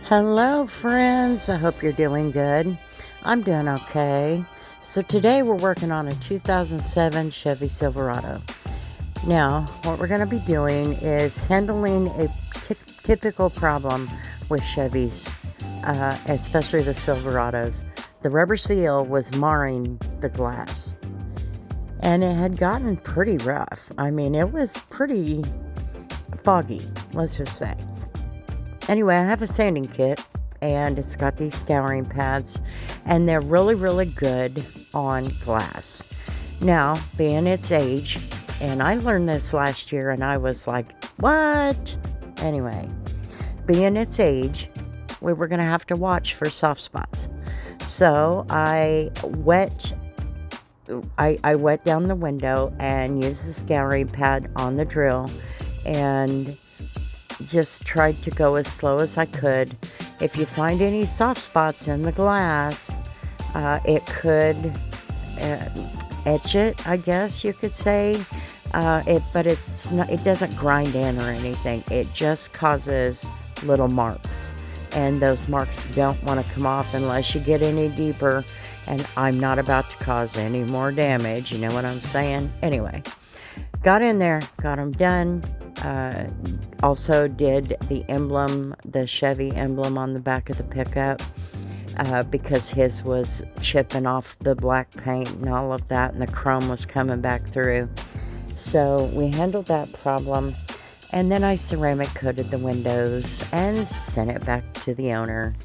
Hello, friends. I hope you're doing good. I'm doing okay. So, today we're working on a 2007 Chevy Silverado. Now, what we're going to be doing is handling a typical problem with Chevys, especially the Silverados. The rubber seal was marring the glass, and it had gotten pretty rough. I mean, it was pretty foggy, let's just say. Anyway, I have a sanding kit, and it's got these scouring pads, and they're really, really good on glass. Now, being its age, and I learned this last year, and I was like, what? Anyway, being its age, we were going to have to watch for soft spots. So I wet down the window and used the scouring pad on the drill, and just tried to go as slow as I could. If you find any soft spots in the glass, it could etch it, I guess you could say. But it's not. It doesn't grind in or anything. It just causes little marks, and those marks don't want to come off unless you get any deeper. And I'm not about to cause any more damage. You know what I'm saying? Anyway, got in there, got them done. Also did the emblem, the Chevy emblem on the back of the pickup, because his was chipping off the black paint and all of that, and the chrome was coming back through. So we handled that problem, and then I ceramic coated the windows and sent it back to the owner.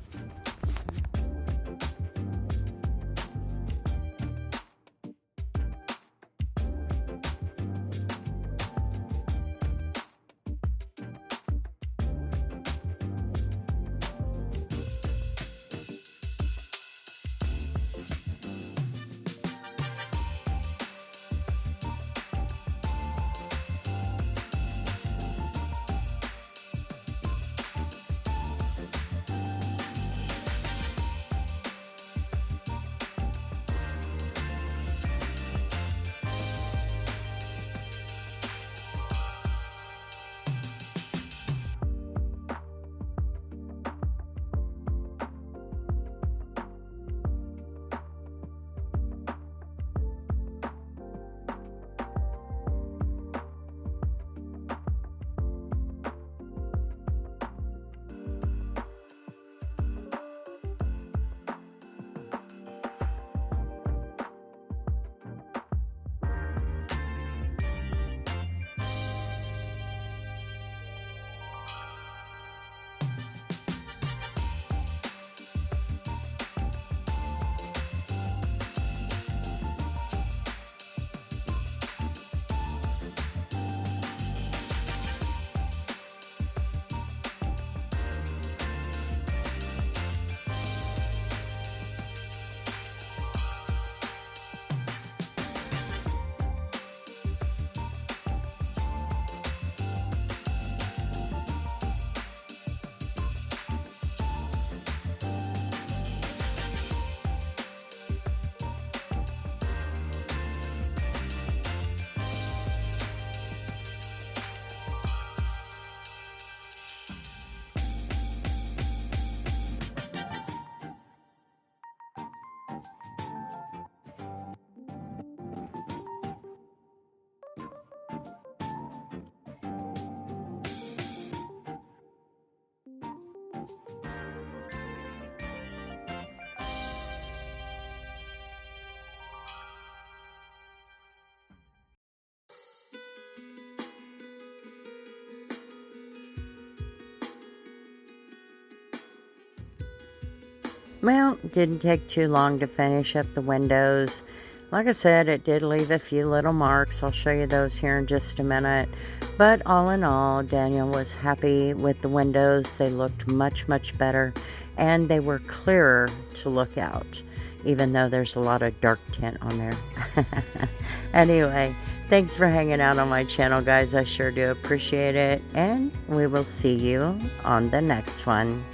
Well, didn't take too long to finish up the windows. Like I said, it did leave a few little marks. I'll show you those here in just a minute. But all in all, Daniel was happy with the windows. They looked much, much better, and they were clearer to look out, even though there's a lot of dark tint on there. Anyway, thanks for hanging out on my channel, guys. I sure do appreciate it, and we will see you on the next one.